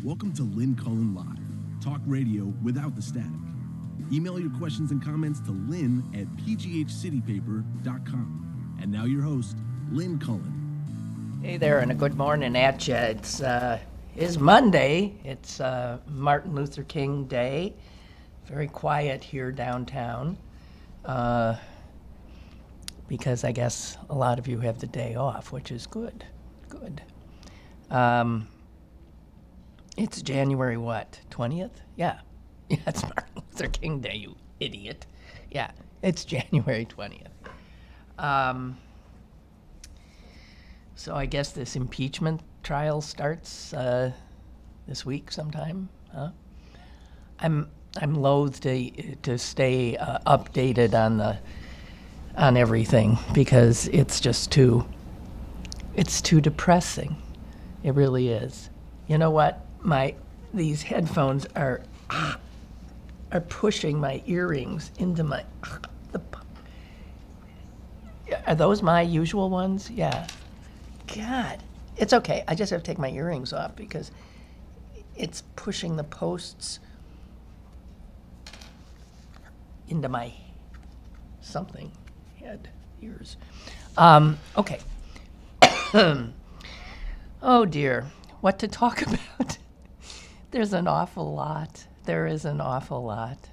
Welcome to Lynn Cullen Live, talk radio without the static. Email your questions and comments to lynn@pghcitypaper.com. And now your host, Lynn Cullen. Hey there, and a good morning at you. It's Monday. It's Martin Luther King Day. Very quiet here downtown because I guess a lot of you have the day off, which is good. Good. It's January what? 20th? Yeah. Yeah, it's Martin Luther King Day, you idiot. Yeah, it's January 20th. So I guess this impeachment trial starts this week sometime, huh? I'm loath to stay updated on everything because it's just too depressing. It really is. You know what? These headphones are pushing my earrings into my. Are those my usual ones? Yeah. God, it's okay. I just have to take my earrings off because it's pushing the posts into my something head, ears. Okay. Oh dear, what to talk about? There's an awful lot. There is an awful lot.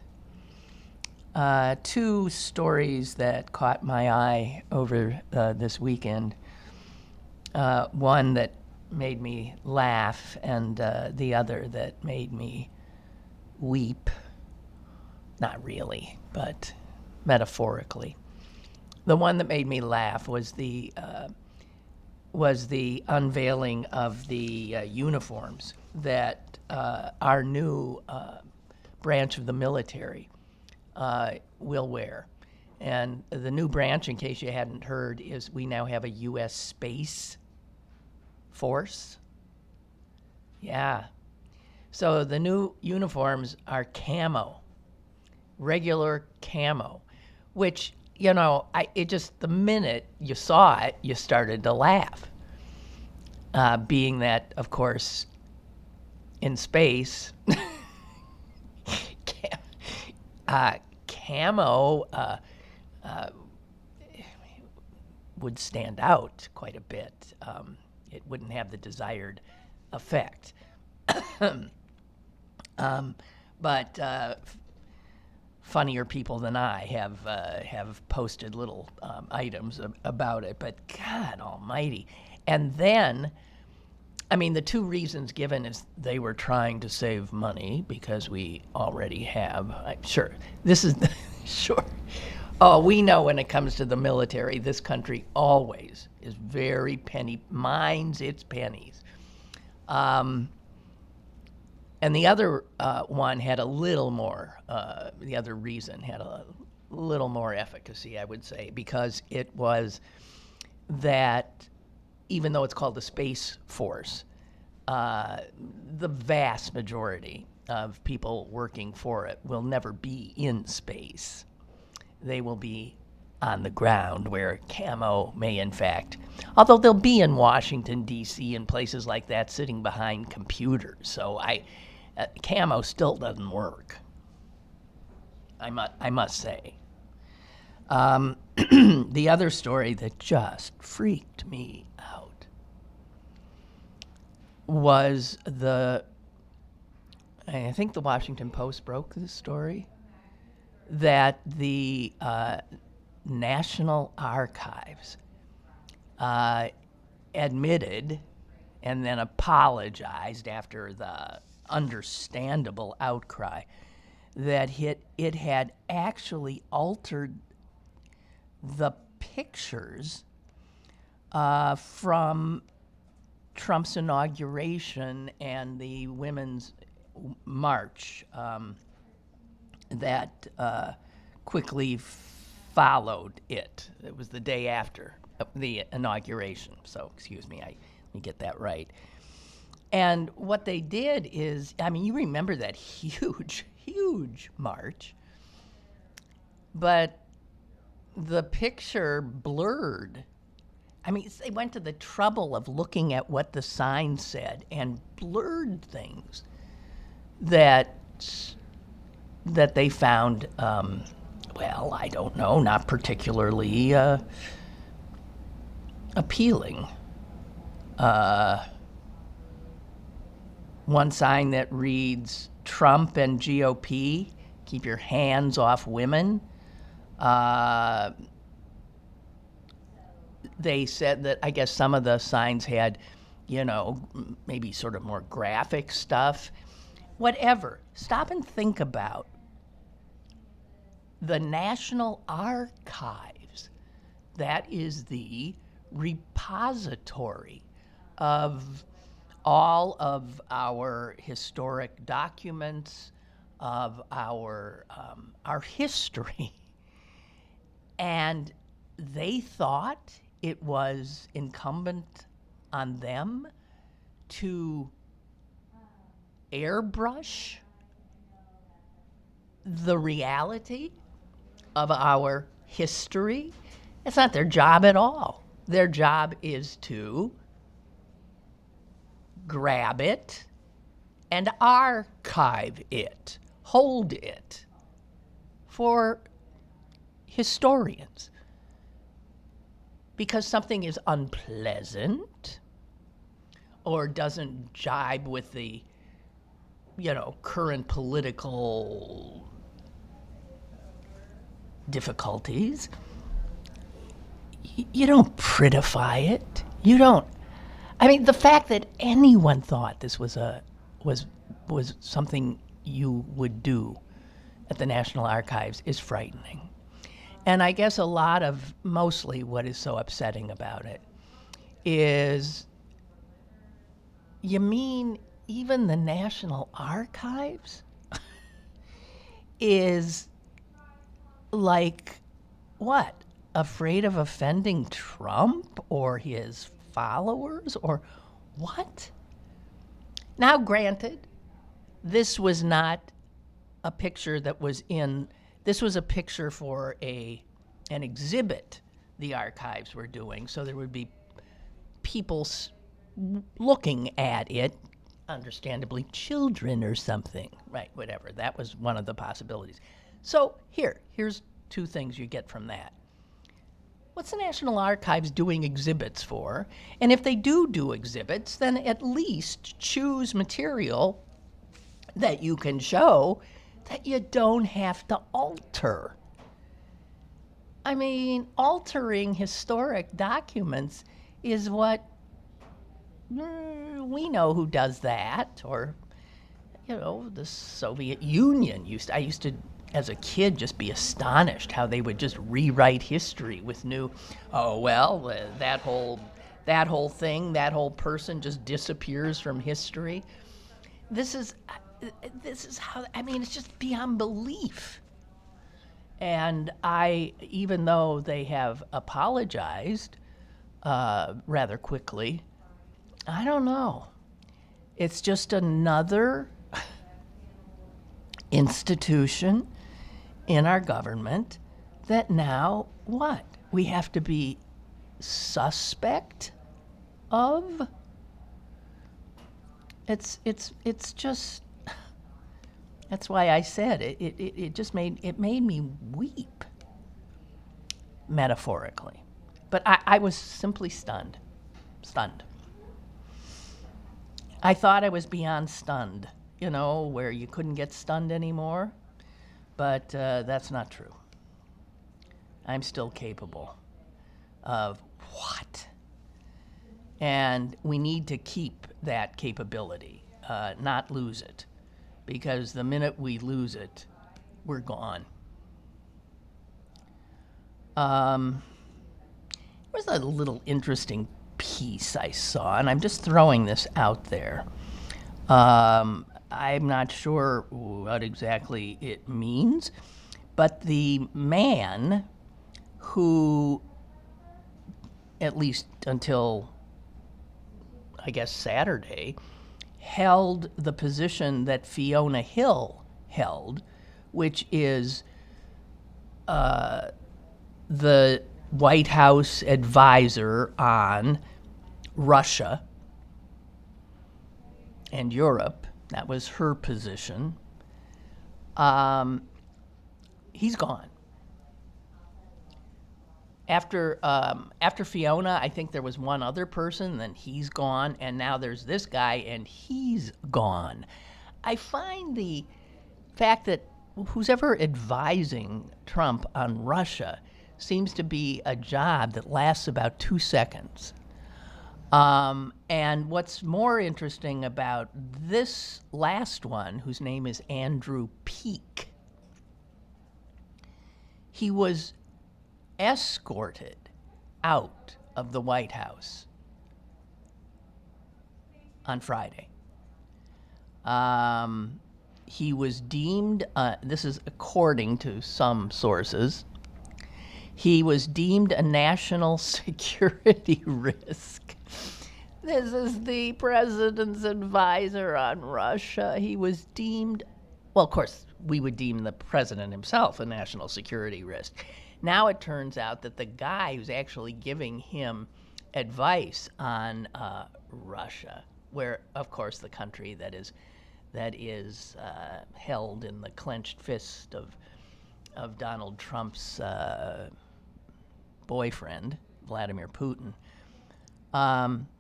Two stories that caught my eye over this weekend. One that made me laugh and the other that made me weep. Not really, but metaphorically. The one that made me laugh was the unveiling of the uniforms that our new branch of the military will wear. And the new branch, in case you hadn't heard, is we now have a U.S. Space Force. Yeah. So the new uniforms are camo, regular camo, which, you know, the minute you saw it, you started to laugh. Being that, of course, in space, camo would stand out quite a bit. It wouldn't have the desired effect. But funnier people than I have posted little items about it. But God Almighty! And then, I mean, the two reasons given is they were trying to save money because we already have. Sure, this is sure. Oh, we know when it comes to the military, this country always is very minds its pennies. And the other one had a little more, the other reason had a little more efficacy, I would say, because it was that even though it's called the Space Force, the vast majority of people working for it will never be in space. They will be on the ground where camo may in fact, although they'll be in Washington, D.C. and places like that sitting behind computers. So camo still doesn't work, I must say. The other story that just freaked me out was I think the Washington Post broke this story, that the National Archives admitted and then apologized after the understandable outcry that it had actually altered the pictures from Trump's inauguration and the Women's March that quickly followed it. It was the day after the inauguration. So, excuse me, let me get that right. And what they did is, I mean, you remember that huge march, but the picture blurred I mean, they went to the trouble of looking at what the sign said and blurred things that they found, well, I don't know, not particularly appealing. One sign that reads Trump and GOP, keep your hands off women. They said that, I guess some of the signs had, maybe sort of more graphic stuff. Whatever. Stop and think about the National Archives. That is the repository of all of our historic documents, of our history. And they thought it was incumbent on them to airbrush the reality of our history. It's not their job at all. Their job is to grab it and archive it, hold it for historians. Because something is unpleasant or doesn't jibe with the, current political difficulties, you don't prettify it. You don't. I mean, the fact that anyone thought this was something you would do at the National Archives is frightening. And I guess mostly what is so upsetting about it is, you mean even the National Archives is like, what, afraid of offending Trump or his followers or what? Now, granted, this was not a picture that was in. This was a picture for an exhibit the archives were doing, so there would be people looking at it, understandably children or something, right, whatever. That was one of the possibilities. So here's two things you get from that. What's the National Archives doing exhibits for? And if they do exhibits, then at least choose material that you can show that you don't have to alter. I mean, altering historic documents is what we know who does that, or the Soviet Union I used to, as a kid, just be astonished how they would just rewrite history with new, that whole thing, that whole person just disappears from history. This is how, it's just beyond belief. And even though they have apologized rather quickly, I don't know. It's just another institution in our government that now, what? We have to be suspect of? It's just, that's why I said it made me weep, metaphorically. But I was simply stunned. I thought I was beyond stunned, where you couldn't get stunned anymore. But that's not true. I'm still capable of what? And we need to keep that capability, not lose it. Because the minute we lose it, we're gone. There was a little interesting piece I saw, and I'm just throwing this out there. I'm not sure what exactly it means, but the man who, at least until, I guess, Saturday, held the position that Fiona Hill held, which is the White House advisor on Russia and Europe. That was her position. He's gone. After Fiona, I think there was one other person, then he's gone, and now there's this guy, and he's gone. I find the fact that who's ever advising Trump on Russia seems to be a job that lasts about 2 seconds. And what's more interesting about this last one, whose name is Andrew Peake, he was escorted out of the White House on Friday. He was deemed, this is according to some sources, he was deemed a national security risk. This is the president's advisor on Russia. He was deemed, well, of course, we would deem the president himself a national security risk. Now it turns out that the guy who's actually giving him advice on Russia, where, of course, the country that is held in the clenched fist of Donald Trump's boyfriend, Vladimir Putin.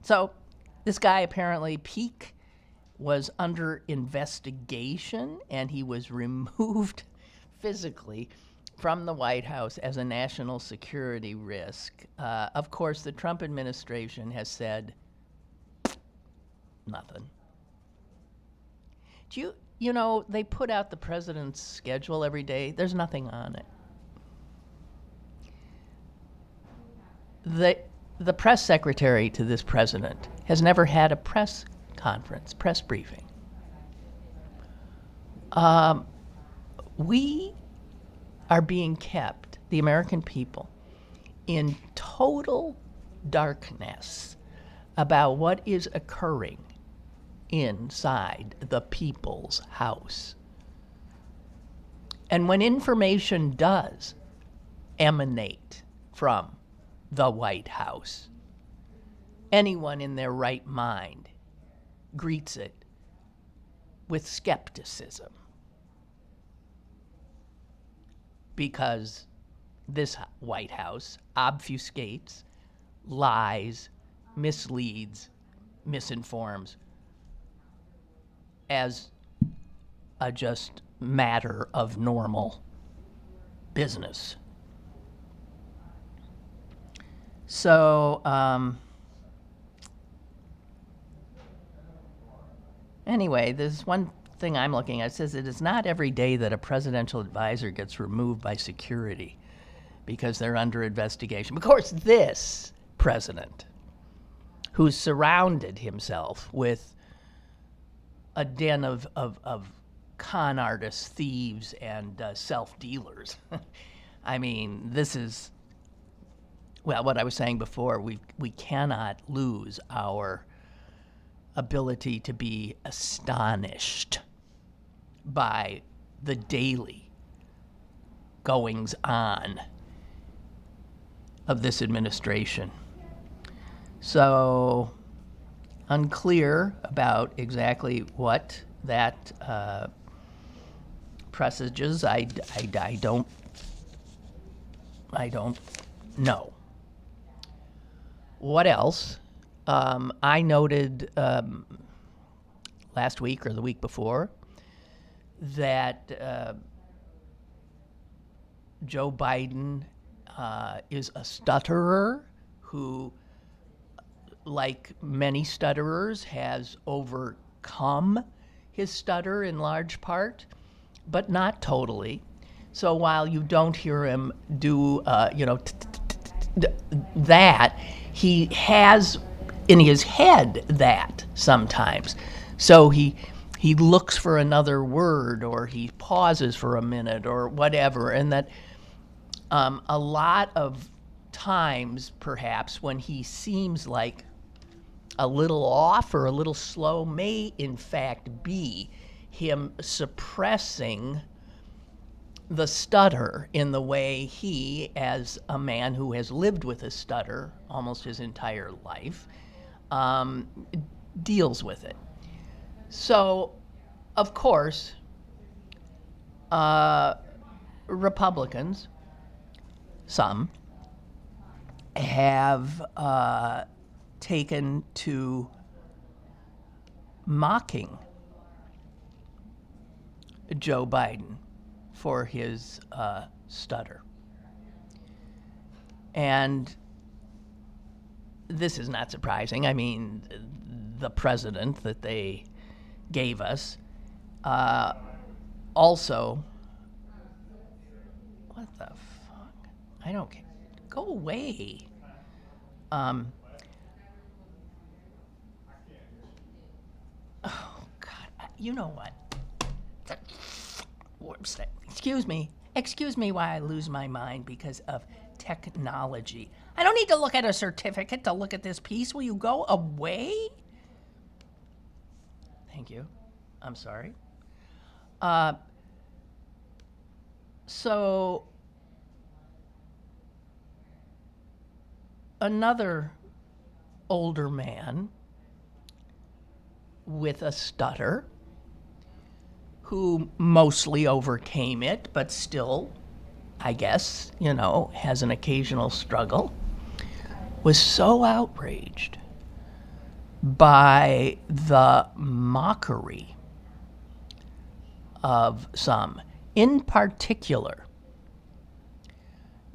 So this guy, apparently, Peake, was under investigation, and he was removed physically from the White House as a national security risk. Of course, the Trump administration has said nothing. You know, they put out the president's schedule every day. There's nothing on it. The press secretary to this president has never had a press conference, press briefing. We are being kept, the American people, in total darkness about what is occurring inside the people's house. And when information does emanate from the White House, anyone in their right mind greets it with skepticism, because this White House obfuscates, lies, misleads, misinforms as a just matter of normal business. So, anyway, there's one thing I'm looking at. It says it is not every day that a presidential advisor gets removed by security because they're under investigation. Of course, this president, who's surrounded himself with a den of con artists, thieves, and self-dealers. I mean, this is, well, what I was saying before, we cannot lose our ability to be astonished by the daily goings on of this administration. So, unclear about exactly what that presages. I don't know. What else? I noted last week or the week before that Joe Biden is a stutterer who, like many stutterers, has overcome his stutter in large part, but not totally. So while you don't hear him do, that, he has in his head that sometimes. So he looks for another word, or he pauses for a minute, or whatever, and that a lot of times, perhaps, when he seems like a little off or a little slow, may in fact be him suppressing the stutter in the way he, as a man who has lived with a stutter almost his entire life, deals with it. So, of course, Republicans, some, have taken to mocking Joe Biden for his stutter. And this is not surprising. I mean, the president that they gave us also, what the fuck? I don't care. Go away. Oh, God. You know what? Excuse me while I lose my mind because of technology. I don't need to look at a certificate to look at this piece. Will you go away? Thank you. I'm sorry. So another older man with a stutter who mostly overcame it, but still, I guess, has an occasional struggle, was so outraged by the mockery of some, in particular,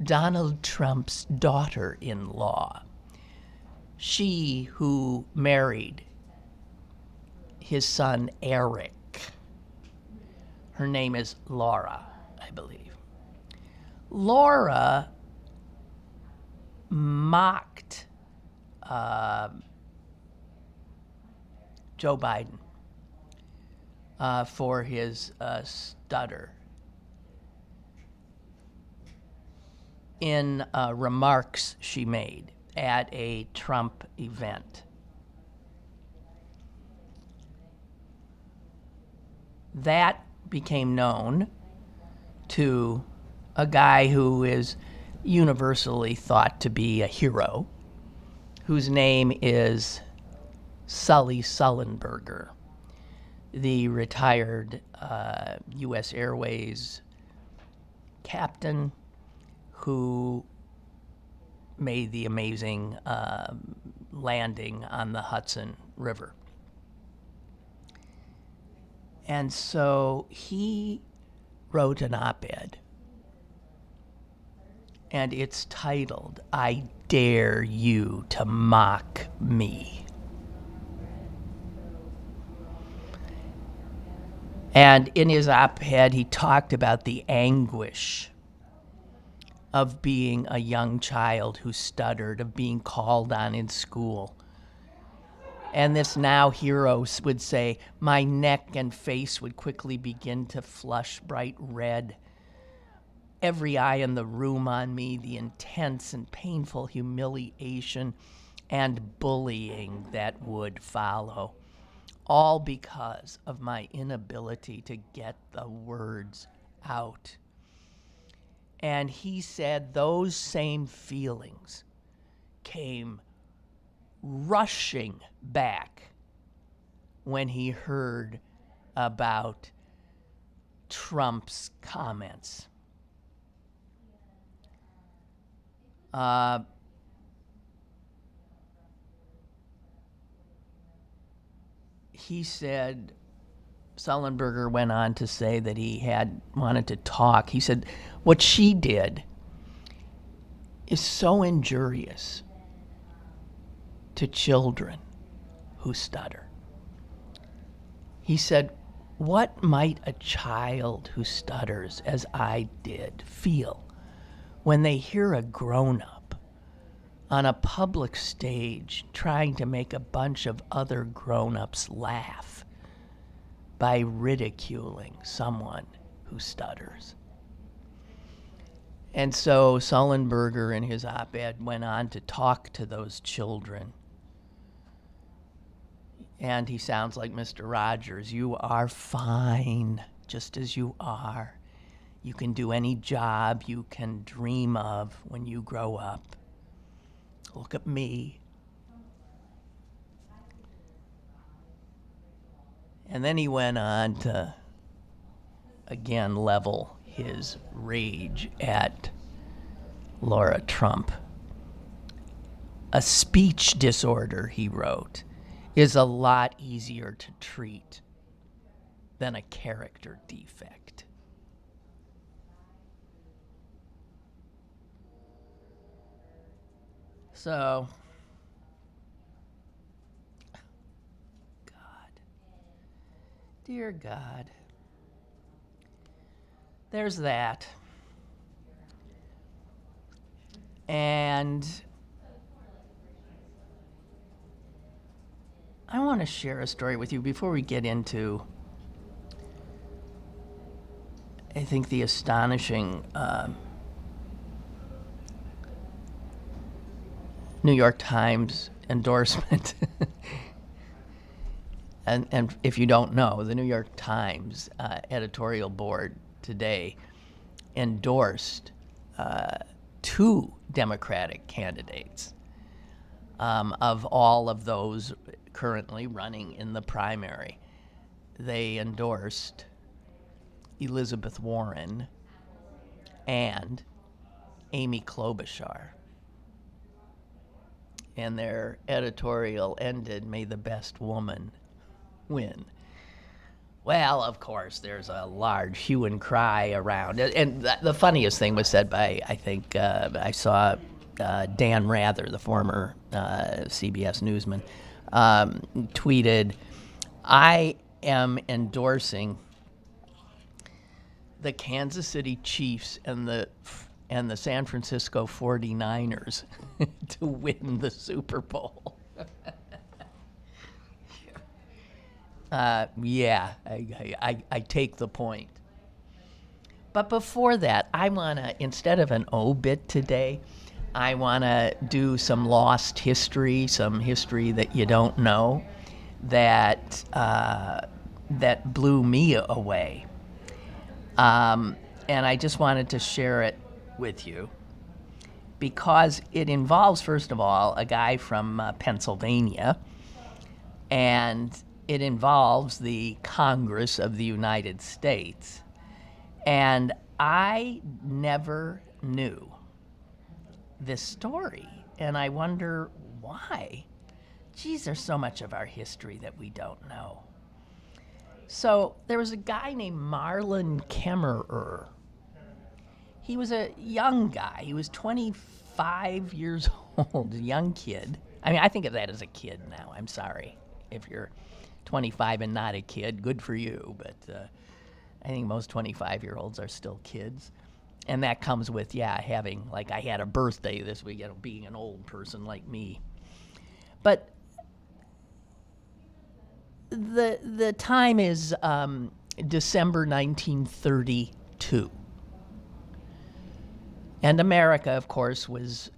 Donald Trump's daughter-in-law, she who married his son Eric. Her name is Laura, I believe. Laura mocked Joe Biden for his stutter in remarks she made at a Trump event. That became known to a guy who is universally thought to be a hero, whose name is Sully Sullenberger, the retired U.S. Airways captain who made the amazing landing on the Hudson River. And so he wrote an op-ed, and it's titled, "I Dare You to Mock Me." And in his op-ed, he talked about the anguish of being a young child who stuttered, of being called on in school. And this now hero would say, my neck and face would quickly begin to flush bright red. Every eye in the room on me, the intense and painful humiliation and bullying that would follow. All because of my inability to get the words out. And he said those same feelings came rushing back when he heard about Trump's comments. He said, Sullenberger went on to say that he had wanted to talk. He said, what she did is so injurious to children who stutter. He said, what might a child who stutters, as I did, feel when they hear a grown-up on a public stage trying to make a bunch of other grown-ups laugh by ridiculing someone who stutters? And so Sullenberger in his op-ed went on to talk to those children. And he sounds like Mr. Rogers. You are fine, just as you are. You can do any job you can dream of when you grow up. Look at me. And then he went on to, again, level his rage at Laura Trump. A speech disorder, he wrote, is a lot easier to treat than a character defect. So, God, dear God, there's that. And I want to share a story with you before we get into, I think, the astonishing New York Times endorsement. and if you don't know, the New York Times editorial board today endorsed two Democratic candidates of all of those currently running in the primary. They endorsed Elizabeth Warren and Amy Klobuchar. And their editorial ended, "May the best woman win." Well, of course, there's a large hue and cry around it. And the funniest thing was said by, I think, I saw Dan Rather, the former CBS newsman, tweeted, "I am endorsing the Kansas City Chiefs and the San Francisco 49ers to win the Super Bowl." Yeah, I take the point. But before that, I want to, instead of an obit today, I want to do some lost history, some history that you don't know, that blew me away. And I just wanted to share it with you because it involves, first of all, a guy from Pennsylvania, and it involves the Congress of the United States. And I never knew this story, and I wonder why. Geez, there's so much of our history that we don't know. So there was a guy named Marlon Kemmerer. He was a young guy. He was 25 years old, a young kid. I mean, I think of that as a kid now. I'm sorry if you're 25 and not a kid. Good for you, but I think most 25-year-olds are still kids. And that comes with, having, like, I had a birthday this week, being an old person like me. But the time is December 1932. And America, of course, was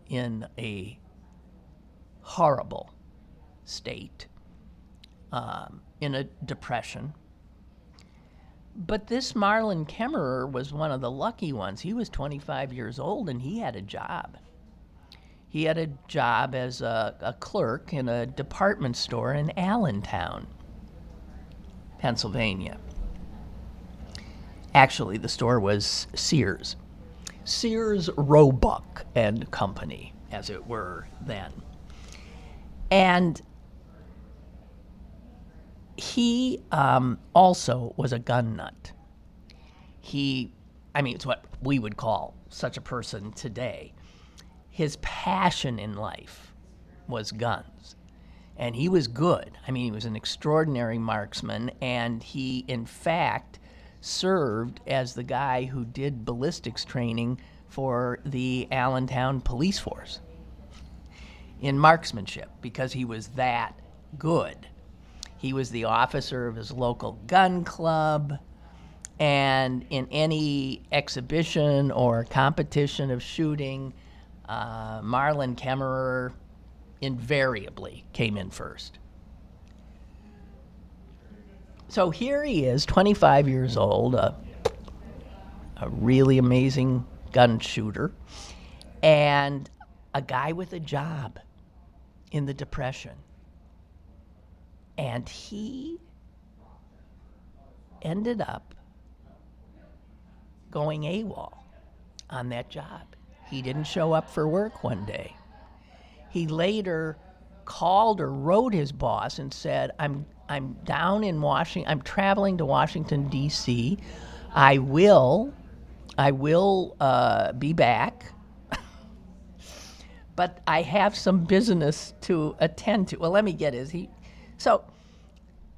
in a horrible state, in a depression. But this Marlon Kemmerer was one of the lucky ones. He was 25 years old, and he had a job. He had a job as a clerk in a department store in Allentown, Pennsylvania. Actually, the store was Sears. Sears, Roebuck and Company, as it were then. And he also was a gun nut. It's what we would call such a person today. His passion in life was guns. And he was good. He was an extraordinary marksman, and he, in fact, served as the guy who did ballistics training for the Allentown police force in marksmanship, because he was that good. He was the officer of his local gun club, and in any exhibition or competition of shooting, Marlon Kemmerer invariably came in first. So here he is, 25 years old, a a really amazing gun shooter, and a guy with a job in the Depression. And he ended up going AWOL on that job. He didn't show up for work one day. He later called or wrote his boss and said, I'm down in Washington, I'm traveling to Washington, D.C. I will be back, but I have some business to attend to. Well, let me get so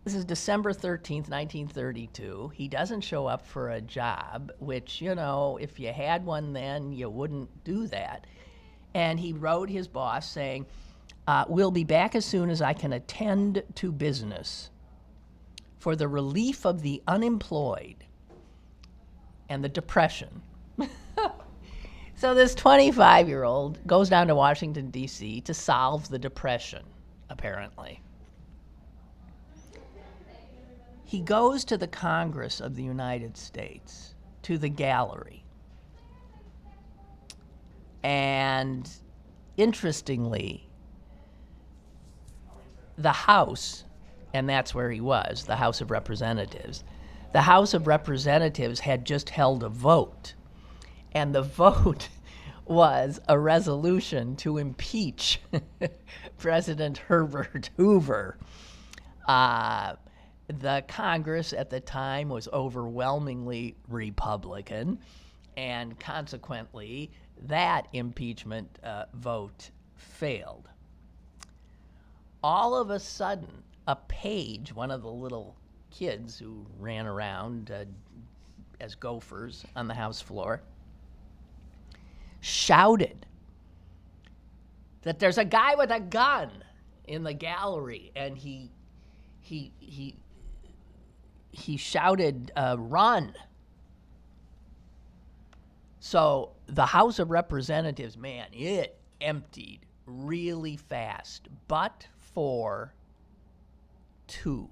this is December 13th, 1932. He doesn't show up for a job, which, if you had one then, you wouldn't do that. And he wrote his boss saying, we'll be back as soon as I can attend to business for the relief of the unemployed and the Depression. So this 25-year-old goes down to Washington, D.C. to solve the Depression, apparently. He goes to the Congress of the United States, to the gallery. And interestingly, the House, and that's where he was, the House of Representatives, the House of Representatives had just held a vote. And the vote was a resolution to impeach President Herbert Hoover. The Congress at the time was overwhelmingly Republican, and consequently, that impeachment vote failed. All of a sudden, a page, one of the little kids who ran around as gophers on the House floor, shouted that there's a guy with a gun in the gallery, and he shouted, run. So the House of Representatives, man, it emptied really fast, but for two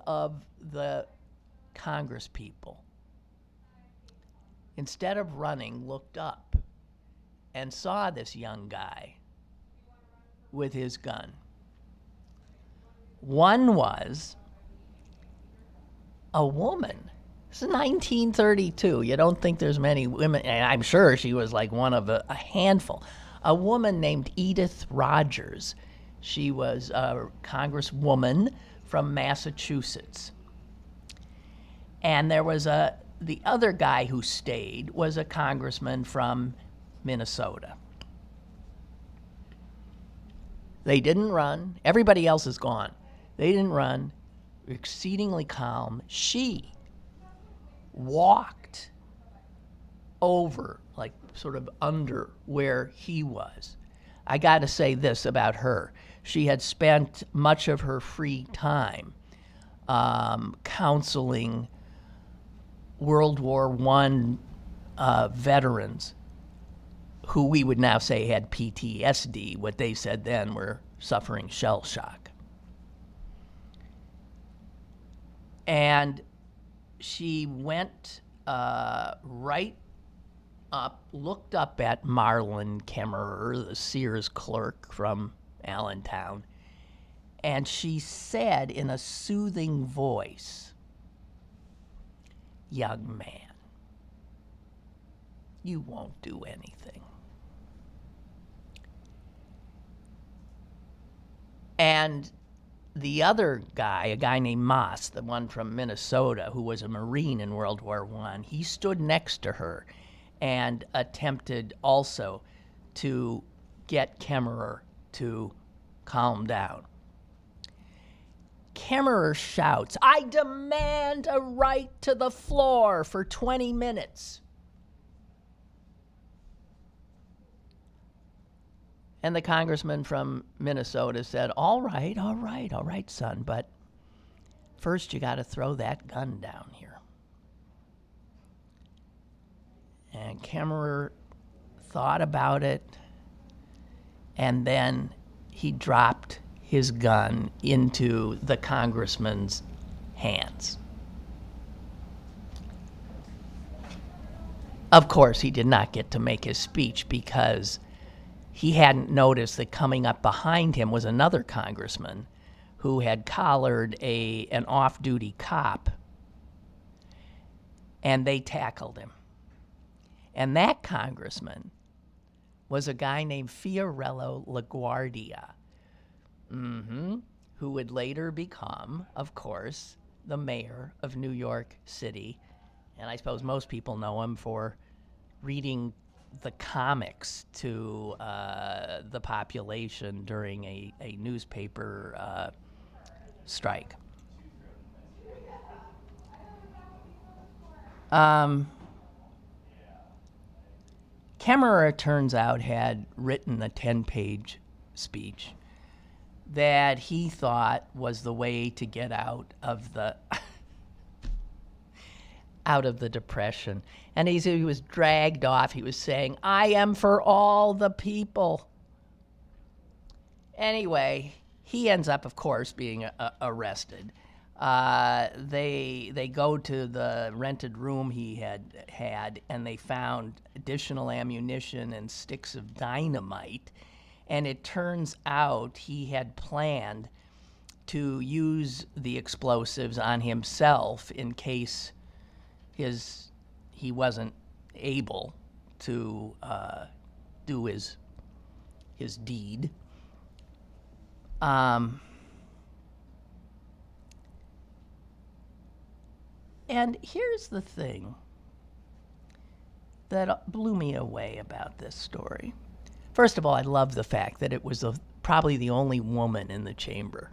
of the Congress people, instead of running, looked up and saw this young guy with his gun. One was a woman. This is 1932. You don't think there's many women, and I'm sure she was like one of a handful. A woman named Edith Rogers. She was a congresswoman from Massachusetts. And there was the other guy who stayed was a congressman from Minnesota. They didn't run. Everybody else is gone. They didn't run. Exceedingly calm. She walked over, like sort of under where he was. I got to say this about her. She had spent much of her free time counseling World War I veterans who we would now say had PTSD. What they said then were suffering shell shock. And she went right up, looked up at Marlin Kemmerer, the Sears clerk from Allentown, and she said in a soothing voice, "Young man, you won't do anything." And the other guy, a guy named Moss, the one from Minnesota, who was a Marine in World War I, he stood next to her and attempted also to get Kemmerer to calm down. Kemmerer shouts, "I demand a right to the floor for 20 minutes. And the congressman from Minnesota said, all right, son, but first you got to throw that gun down here." And Kemmerer thought about it, and then he dropped his gun into the congressman's hands. Of course, he did not get to make his speech because he hadn't noticed that coming up behind him was another congressman who had collared an off-duty cop, and they tackled him. And that congressman was a guy named Fiorello LaGuardia, who would later become, of course, the mayor of New York City. And I suppose most people know him for reading the comics to the population during a newspaper strike. Kemmerer, turns out, had written a 10-page speech that he thought was the way to get out of the out of the Depression. And he was dragged off. He was saying, "I am for all the people." Anyway, he ends up, of course, being arrested. They go to the rented room he had, and they found additional ammunition and sticks of dynamite. And it turns out he had planned to use the explosives on himself in case he wasn't able to do his deed. And here's the thing that blew me away about this story. First of all, I love the fact that it was probably the only woman in the chamber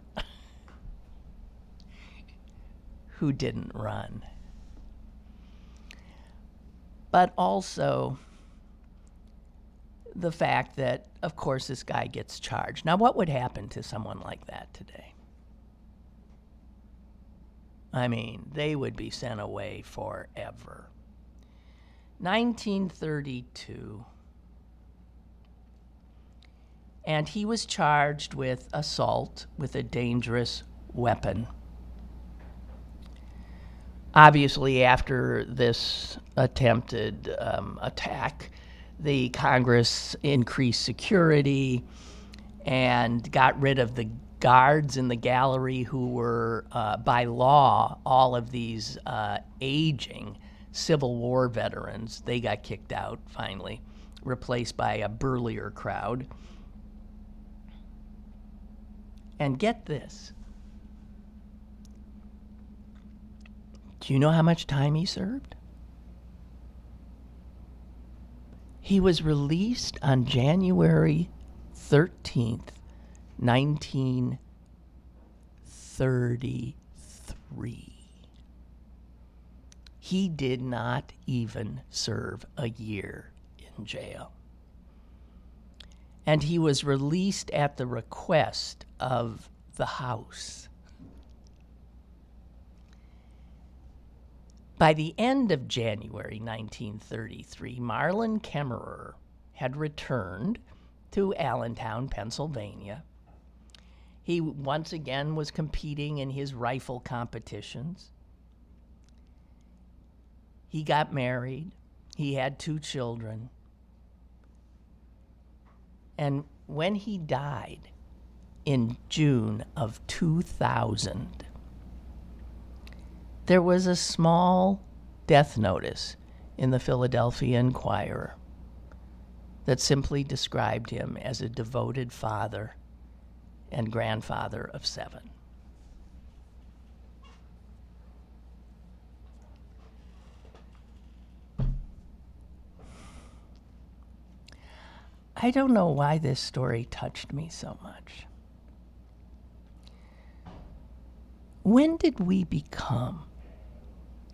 who didn't run. But also the fact that, of course, this guy gets charged. Now, what would happen to someone like that today? I mean, they would be sent away forever. 1932. And he was charged with assault with a dangerous weapon. Obviously, after this attempted attack, the Congress increased security and got rid of the guards in the gallery who were, by law, all of these aging Civil War veterans. They got kicked out, finally, replaced by a burlier crowd. And get this. Do you know how much time he served? He was released on January 13th, 1933. He did not even serve a year in jail. And he was released at the request of the House. By the end of January 1933, Marlin Kemmerer had returned to Allentown, Pennsylvania. He once again was competing in his rifle competitions. He got married. He had 2 children. And when he died in June of 2000, there was a small death notice in the Philadelphia Inquirer that simply described him as a devoted father and grandfather of 7. I don't know why this story touched me so much. When did we become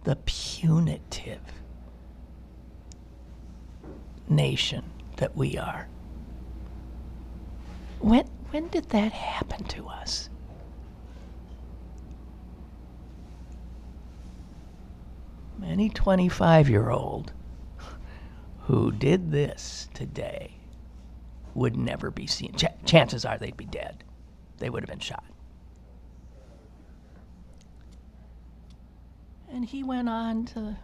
the punitive nation that we are? When did that happen to us? Any 25-year-old who did this today would never be seen. Chances are they'd be dead. They would have been shot. And he went on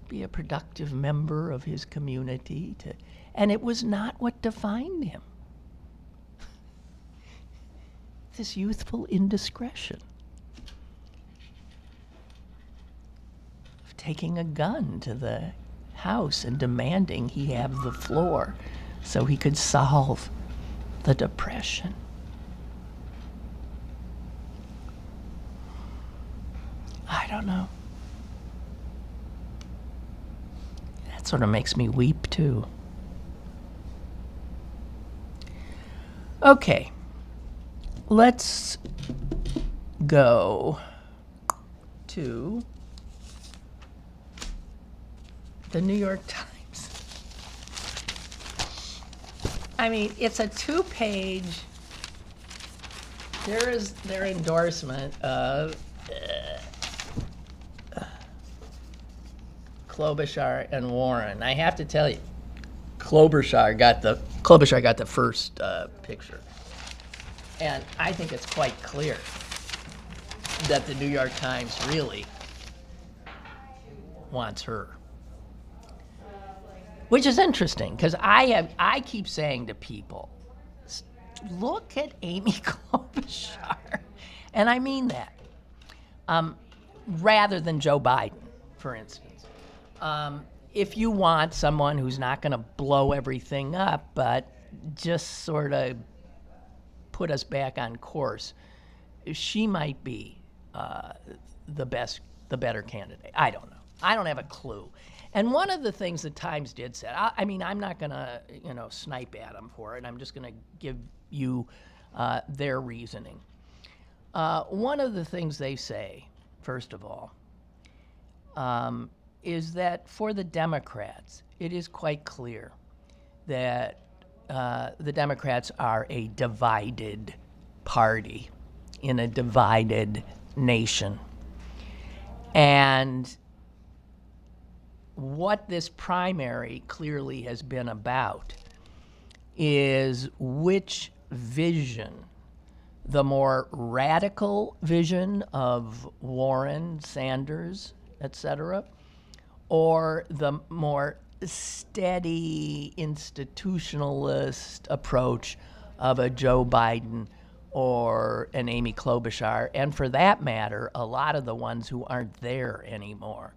be a productive member of his community, and it was not what defined him. This youthful indiscretion of taking a gun to the house and demanding he have the floor so he could solve the depression. I don't know. That sort of makes me weep too. Okay, let's go to the New York Times. I mean, it's a 2-page, there is their endorsement of Klobuchar and Warren. I have to tell you, Klobuchar got the first picture. And I think it's quite clear that the New York Times really wants her. Which is interesting, because I keep saying to people, look at Amy Klobuchar. And I mean that. Rather than Joe Biden, for instance. If you want someone who's not going to blow everything up, but just sort of put us back on course, she might be the better candidate. I don't know. I don't have a clue. And one of the things the Times did say, I mean, I'm not going to, snipe at them for it. I'm just going to give you their reasoning. One of the things they say, first of all, is that for the Democrats, it is quite clear that the Democrats are a divided party in a divided nation. And what this primary clearly has been about is which vision, the more radical vision of Warren, Sanders, etc., or the more steady institutionalist approach of a Joe Biden or an Amy Klobuchar, and for that matter, a lot of the ones who aren't there anymore.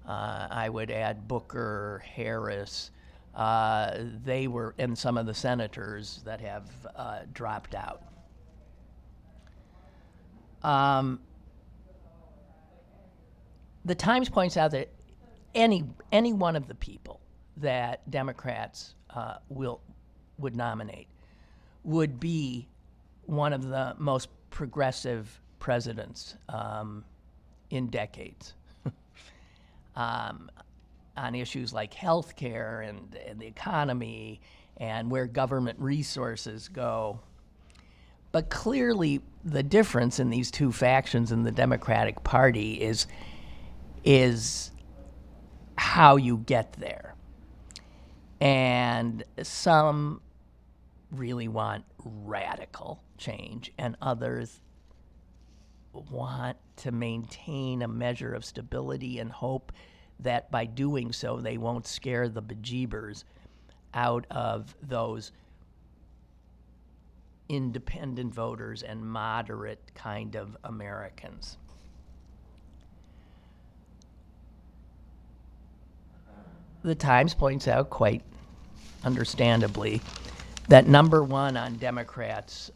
I would add Booker, Harris, they were, and some of the senators that have dropped out. The Times points out that any one of the people that Democrats would nominate would be one of the most progressive presidents in decades. On issues like healthcare and the economy and where government resources go. But clearly the difference in these two factions in the Democratic Party is how you get there. And some really want radical change, and others want to maintain a measure of stability and hope that by doing so they won't scare the bejeebers out of those independent voters and moderate kind of Americans. The Times points out quite understandably that number one on Democrats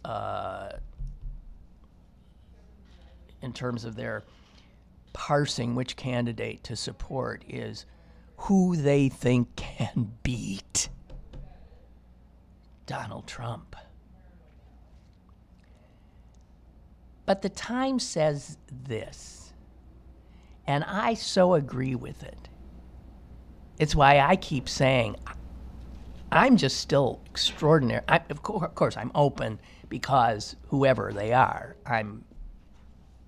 in terms of their parsing which candidate to support is who they think can beat Donald Trump. But the Times says this, and I so agree with it. It's why I keep saying I'm just still extraordinary. Of course, I'm open because whoever they are, I'm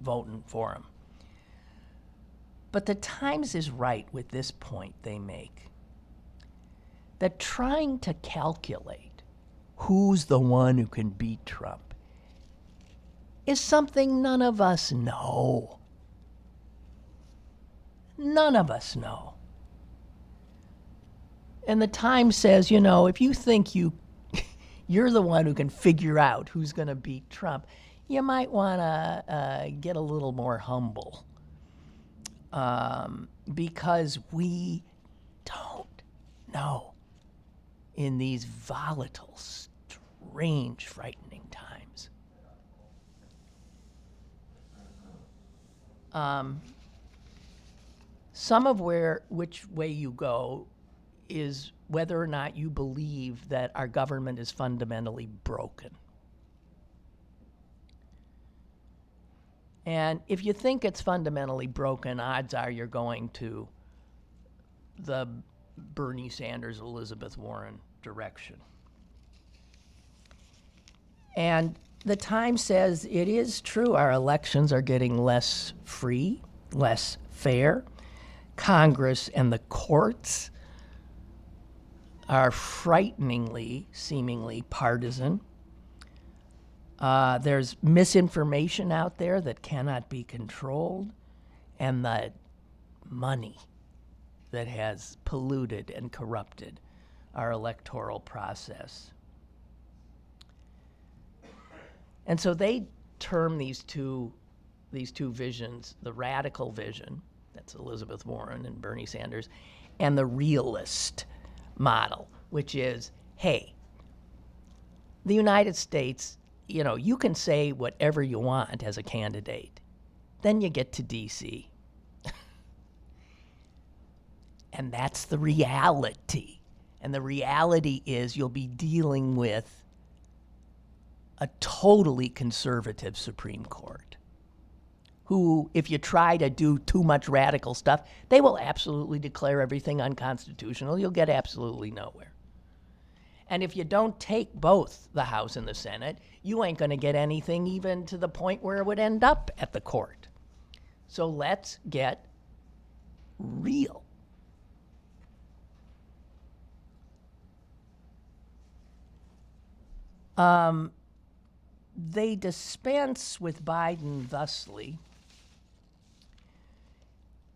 voting for them. But the Times is right with this point they make, that trying to calculate who's the one who can beat Trump is something none of us know. None of us know. And the Times says, if you think you're the one who can figure out who's going to beat Trump, you might want to get a little more humble, because we don't know in these volatile, strange, frightening times. Some of which way you go is whether or not you believe that our government is fundamentally broken. And if you think it's fundamentally broken, odds are you're going to the Bernie Sanders, Elizabeth Warren direction. And the Times says it is true, our elections are getting less free, less fair. Congress and the courts are frighteningly, seemingly partisan. There's misinformation out there that cannot be controlled, and the money that has polluted and corrupted our electoral process. And so they term these two visions, the radical vision, that's Elizabeth Warren and Bernie Sanders, and the realist model, which is, hey, the United States, you can say whatever you want as a candidate. Then you get to D.C. And that's the reality. And the reality is you'll be dealing with a totally conservative Supreme Court who, if you try to do too much radical stuff, they will absolutely declare everything unconstitutional. You'll get absolutely nowhere. And if you don't take both the House and the Senate, you ain't going to get anything even to the point where it would end up at the court. So let's get real. They dispense with Biden thusly.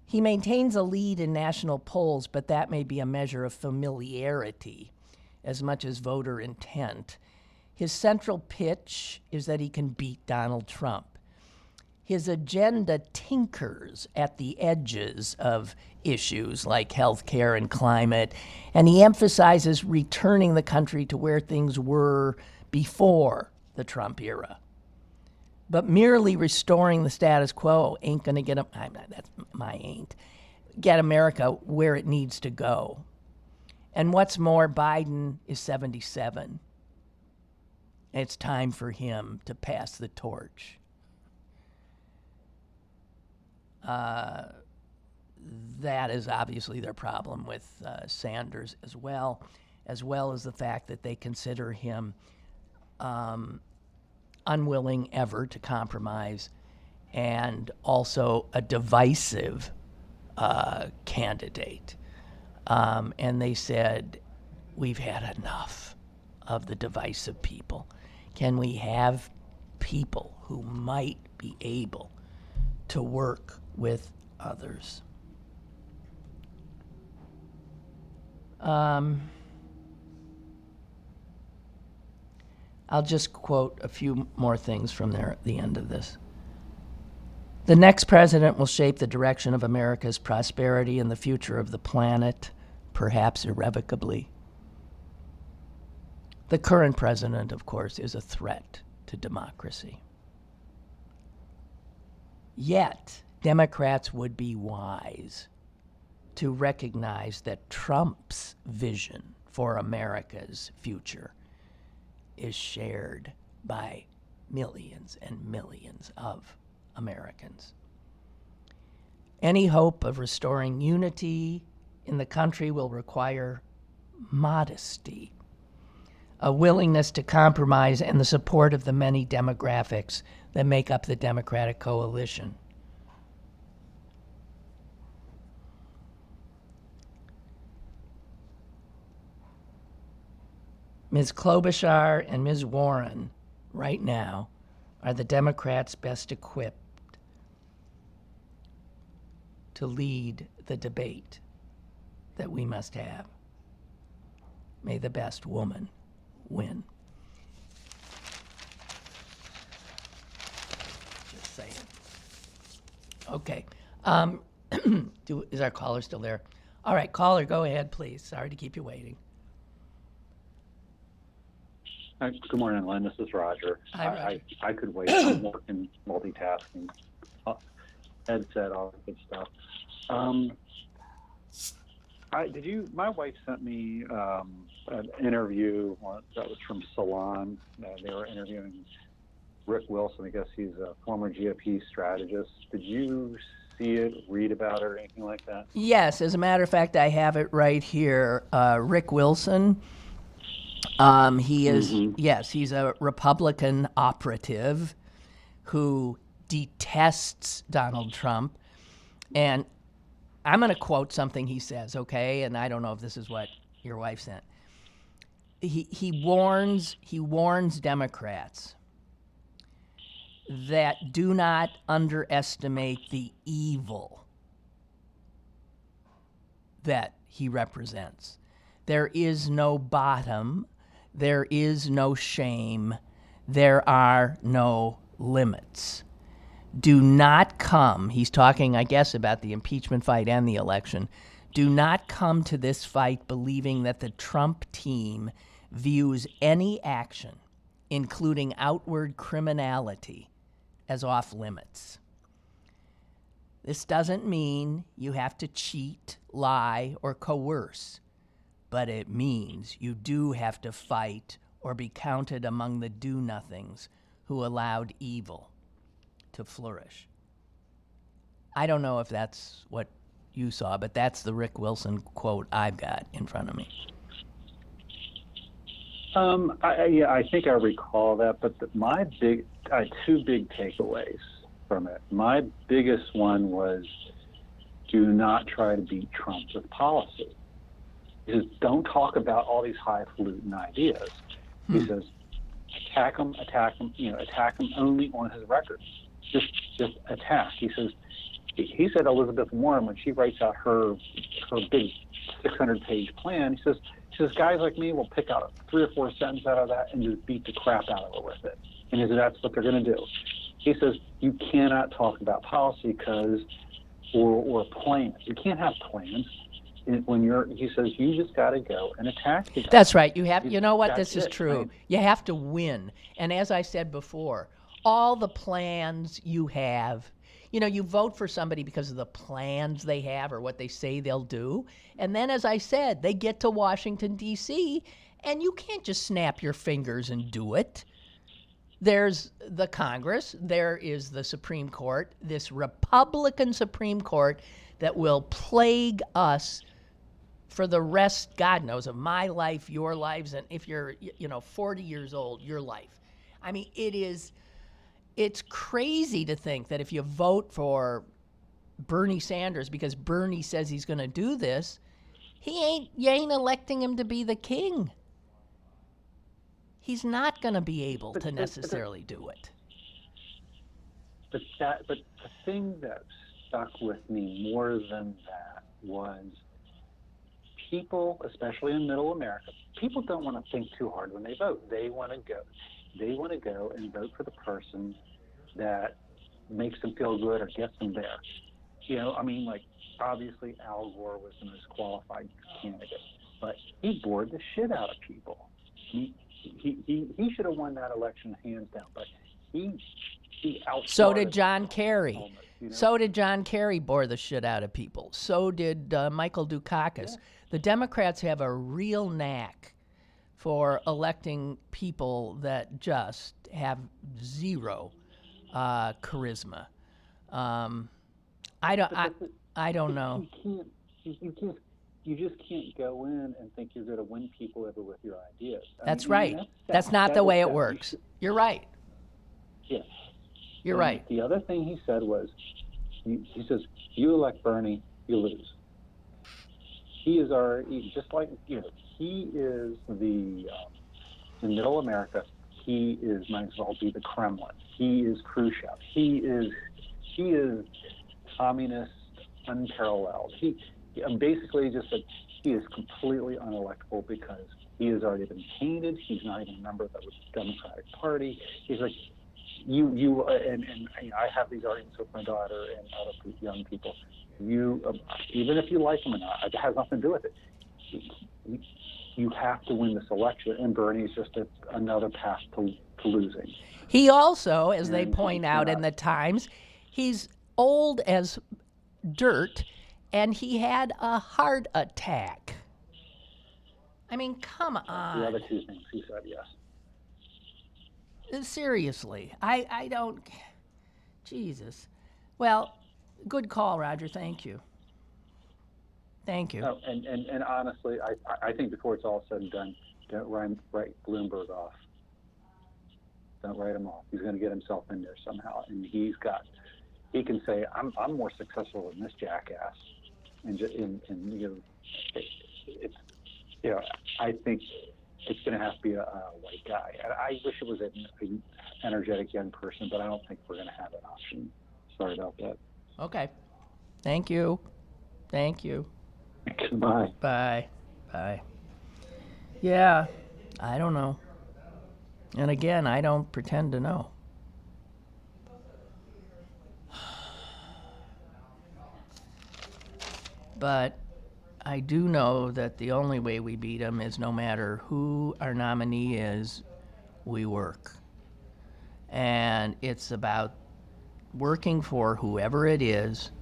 He maintains a lead in national polls, but that may be a measure of familiarity as much as voter intent. His central pitch is that he can beat Donald Trump. His agenda tinkers at the edges of issues like health care and climate, and he emphasizes returning the country to where things were before the Trump era. But merely restoring the status quo ain't going to get get America where it needs to go. And what's more, Biden is 77. It's time for him to pass the torch. That is obviously their problem with Sanders as well as the fact that they consider him unwilling ever to compromise and also a divisive candidate. And they said, we've had enough of the divisive people. Can we have people who might be able to work with others? I'll just quote a few more things from there at the end of this. The next president will shape the direction of America's prosperity and the future of the planet, perhaps irrevocably. The current president, of course, is a threat to democracy. Yet, Democrats would be wise to recognize that Trump's vision for America's future is shared by millions and millions of Americans. Any hope of restoring unity in the country will require modesty, a willingness to compromise, and the support of the many demographics that make up the Democratic coalition. Ms. Klobuchar and Ms. Warren, right now, are the Democrats best equipped to lead the debate that we must have. May the best woman win. Just saying. Okay. Is our caller still there? All right, caller, go ahead, please. Sorry to keep you waiting. Hi, good morning, Lynn. This is Roger. Hi, Roger. I could wait. I'm working, multitasking, headset, all that good stuff. My wife sent me an interview that was from Salon. They were interviewing Rick Wilson. I guess he's a former GOP strategist. Did you see it, read about it, or anything like that? Yes, as a matter of fact, I have it right here. Rick Wilson. He is, yes, he's a Republican operative who detests Donald Trump. And I'm going to quote something he says, okay? And I don't know if this is what your wife sent. He warns Democrats that do not underestimate the evil that he represents. There is no bottom. There is no shame. There are no limits. Do not come, he's talking, I guess, about the impeachment fight and the election. Do not come to this fight believing that the Trump team views any action, including outward criminality, as off limits. This doesn't mean you have to cheat, lie, or coerce, but it means you do have to fight or be counted among the do-nothings who allowed evil to flourish. I don't know if that's what you saw, but that's the Rick Wilson quote I've got in front of me. I think I recall that, but I had two big takeaways from it. My biggest one was, do not try to beat Trump with policy. He says, don't talk about all these highfalutin ideas. He says, attack him, attack him only on his record. Just attack. He said Elizabeth Warren, when she writes out her big 600-page plan, he says, guys like me will pick out 3 or 4 sentences out of that and just beat the crap out of her with it. And he said, that's what they're going to do. He says, you cannot talk about policy or plans. You can't have plans. He says, you just got to go and attack the guy. That's right. You know what? This is true. You have to win. And as I said before, all the plans you have, you vote for somebody because of the plans they have or what they say they'll do. And then, as I said, they get to Washington, D.C., and you can't just snap your fingers and do it. There's the Congress. There is the Supreme Court, this Republican Supreme Court that will plague us for the rest, God knows, of my life, your lives, and if you're, 40 years old, your life. I mean, it's crazy to think that if you vote for Bernie Sanders because Bernie says he's going to do this, you ain't electing him to be the king. He's not going to be able to necessarily do it. But the thing that stuck with me more than that was people, especially in Middle America, people don't want to think too hard when they vote. They want to go and vote for the person that makes them feel good or gets them there. Obviously Al Gore was the most qualified candidate, but he bored the shit out of people. He should have won that election hands down, but he So did John Kerry. So did John Kerry bore the shit out of people. So did Michael Dukakis. Yeah. The Democrats have a real knack for electing people that just have zero charisma. I don't know. You just can't go in and think you're going to win people over with your ideas. That's right. That's not the way it works. You're right. Yes. You're right. The other thing he said was, he says, you elect Bernie, you lose. He is just like, he is in Middle America, might as well be the Kremlin. He is Khrushchev. He is communist, unparalleled. basically just that he is completely unelectable because he has already been tainted. He's not even a member of the Democratic Party. He's like, and I have these arguments with my daughter and other young people. Even if you like him or not, it has nothing to do with it. You have to win this election, and Bernie's just another path to losing. He also, as they point out in the Times, he's old as dirt, and he had a heart attack. I mean, come on. The other two things he said, yes. Seriously, I don't. Jesus. Well, good call, Roger. Thank you. Thank you. No, and honestly, I think before it's all said and done, don't write Bloomberg off. Don't write him off. He's going to get himself in there somehow, and he can say, I'm more successful than this jackass, and I think it's going to have to be a white guy. And I wish it was an energetic young person, but I don't think we're going to have an option. Sorry about that. Okay. Thank you. Thank you. Bye. Bye. Bye. Yeah, I don't know. And again, I don't pretend to know. But I do know that the only way we beat them is no matter who our nominee is, we work. And it's about working for whoever it is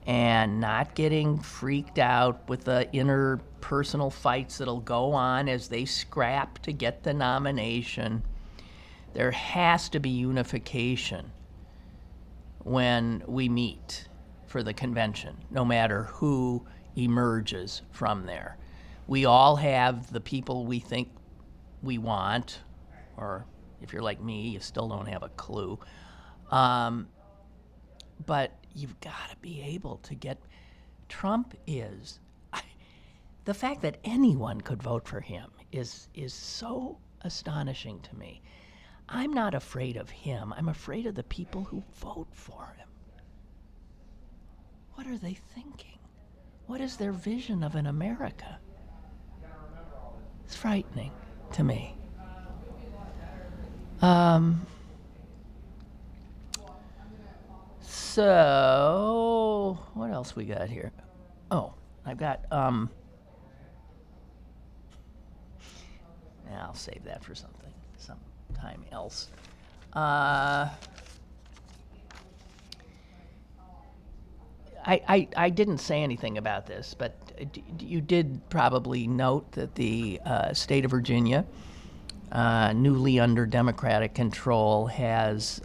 and not getting freaked out with the interpersonal fights that'll go on as they scrap to get the nomination. There has to be unification when we meet for the convention, no matter who emerges from there. We all have the people we think we want, or if you're like me, you still don't have a clue. But you've got to be able to get. Trump is. The fact that anyone could vote for him is so astonishing to me. I'm not afraid of him. I'm afraid of the people who vote for him. What are they thinking? What is their vision of an America? It's frightening to me. So, what else we got here? Oh, I've got, I'll save that for sometime else. I didn't say anything about this, but you did probably note that the state of Virginia, newly under Democratic control, has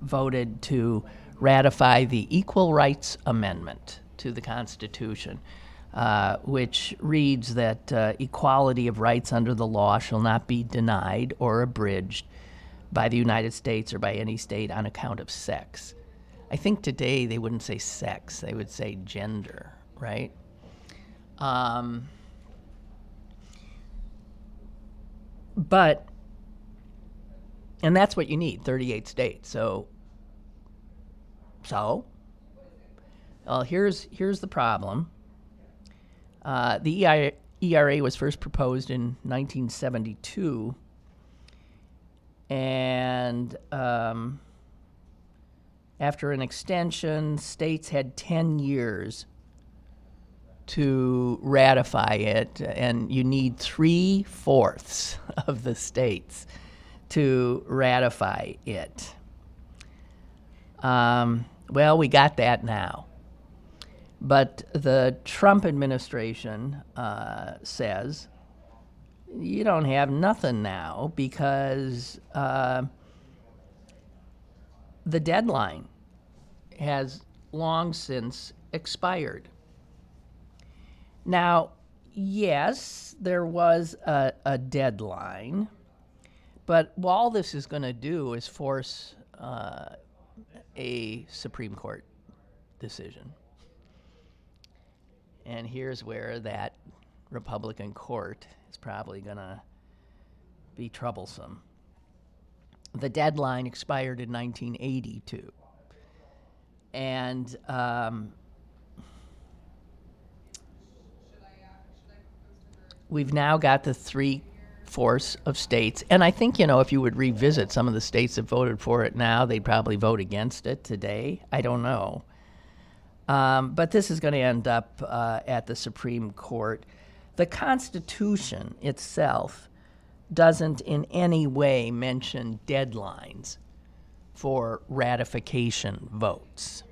voted to ratify the Equal Rights Amendment to the Constitution, which reads that equality of rights under the law shall not be denied or abridged by the United States or by any state on account of sex. I think today they wouldn't say sex, they would say gender, right? But, and that's what you need, 38 states. So, well, here's the problem. The ERA was first proposed in 1972, and after an extension, states had 10 years to ratify it, and you need 3/4 of the states to ratify it. Well, we got that now. But the Trump administration says you don't have nothing now because the deadline has long since expired. Now, yes, there was a deadline, but all this is going to do is force a Supreme Court decision. And here's where that Republican court is probably going to be troublesome. The deadline expired in 1982. And we've now got the 3/4 of states, and I think, if you would revisit some of the states that voted for it now, they'd probably vote against it today. I don't know. But this is going to end up at the Supreme Court. The Constitution itself doesn't in any way mention deadlines for ratification votes.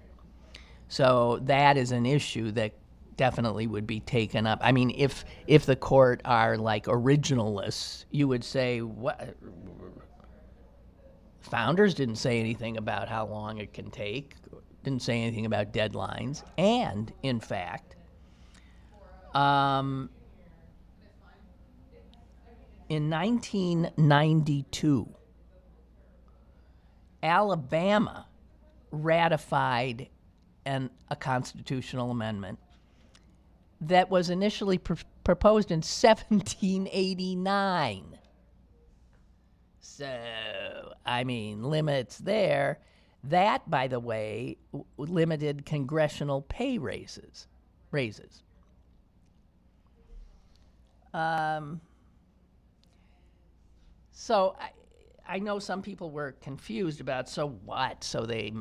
So that is an issue that definitely would be taken up. I mean, if the court are like originalists, you would say, what? Founders didn't say anything about how long it can take, didn't say anything about deadlines. And, in fact, in 1992, Alabama ratified a constitutional amendment that was initially proposed in 1789. So, I mean, limits there. That, by the way, limited congressional pay raises. So I know some people were confused about, so what? So they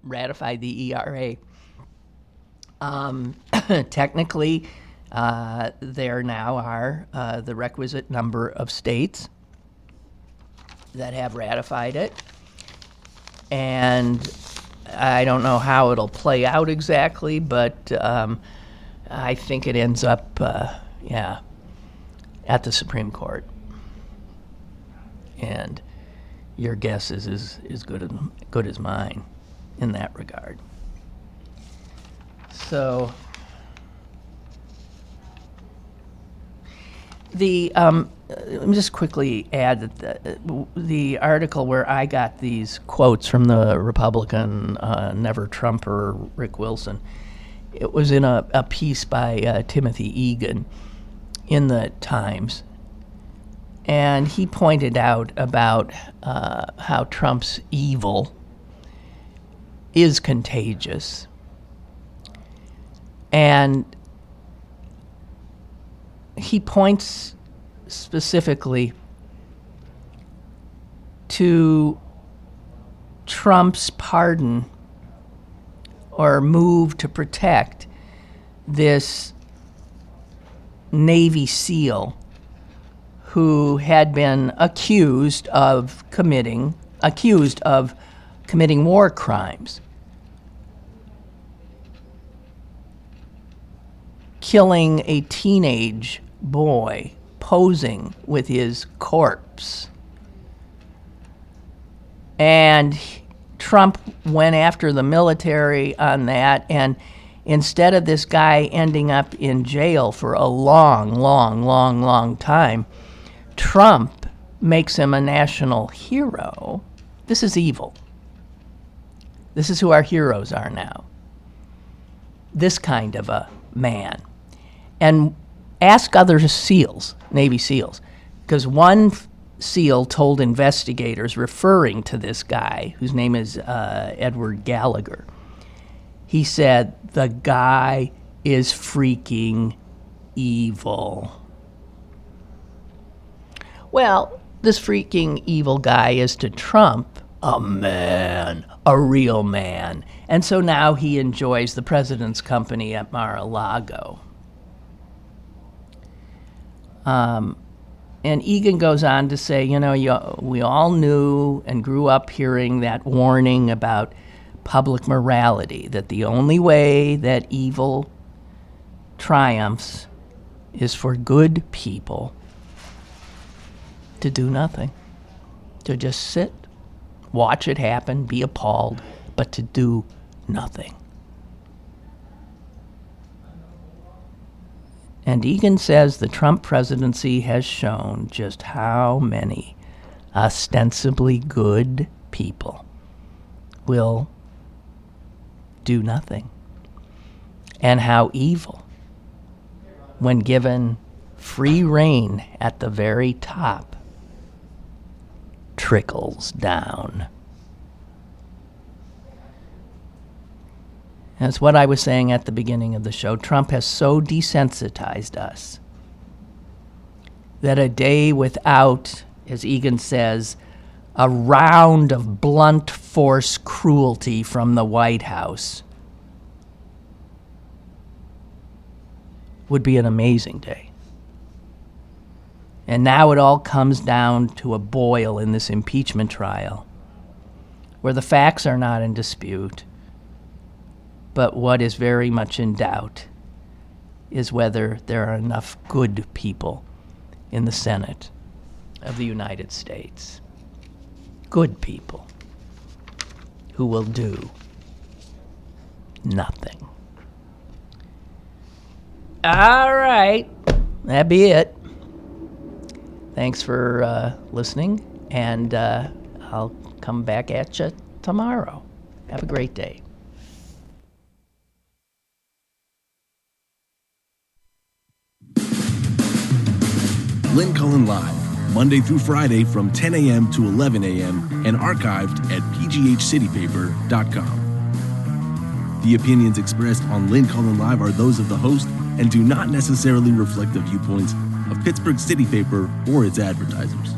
ratified the ERA. Technically, there now are the requisite number of states that have ratified it. And I don't know how it'll play out exactly, but I think it ends up, at the Supreme Court. And your guess is as good as mine in that regard. So let me just quickly add that the article where I got these quotes from the Republican Never Trumper Rick Wilson, it was in a piece by Timothy Egan in the Times. And he pointed out about how Trump's evil is contagious. And he points specifically to Trump's pardon or move to protect this Navy SEAL who had been accused of committing war crimes, killing a teenage boy, posing with his corpse. And Trump went after the military on that, and instead of this guy ending up in jail for a long time, Trump makes him a national hero. This is evil. This is who our heroes are now. This kind of a man. And ask other SEALs, Navy SEALs, because one SEAL told investigators, referring to this guy, whose name is Edward Gallagher, he said, the guy is freaking evil. Well, this freaking evil guy is to Trump a man, a real man. And so now he enjoys the president's company at Mar-a-Lago. And Egan goes on to say, we all knew and grew up hearing that warning about public morality, that the only way that evil triumphs is for good people to do nothing, to just sit, watch it happen, be appalled, but to do nothing. And Egan says the Trump presidency has shown just how many ostensibly good people will do nothing, and how evil, when given free rein at the very top, trickles down. That's what I was saying at the beginning of the show. Trump has so desensitized us that a day without, as Egan says, a round of blunt force cruelty from the White House would be an amazing day. And now it all comes down to a boil in this impeachment trial, where the facts are not in dispute, but what is very much in doubt is whether there are enough good people in the Senate of the United States. Good people who will do nothing. All right, that'd be it. Thanks for listening, and I'll come back at you tomorrow. Have a great day. Lynn Cullen Live, Monday through Friday from 10 a.m. to 11 a.m. and archived at pghcitypaper.com. The opinions expressed on Lynn Cullen Live are those of the host and do not necessarily reflect the viewpoints of Pittsburgh City Paper or its advertisers.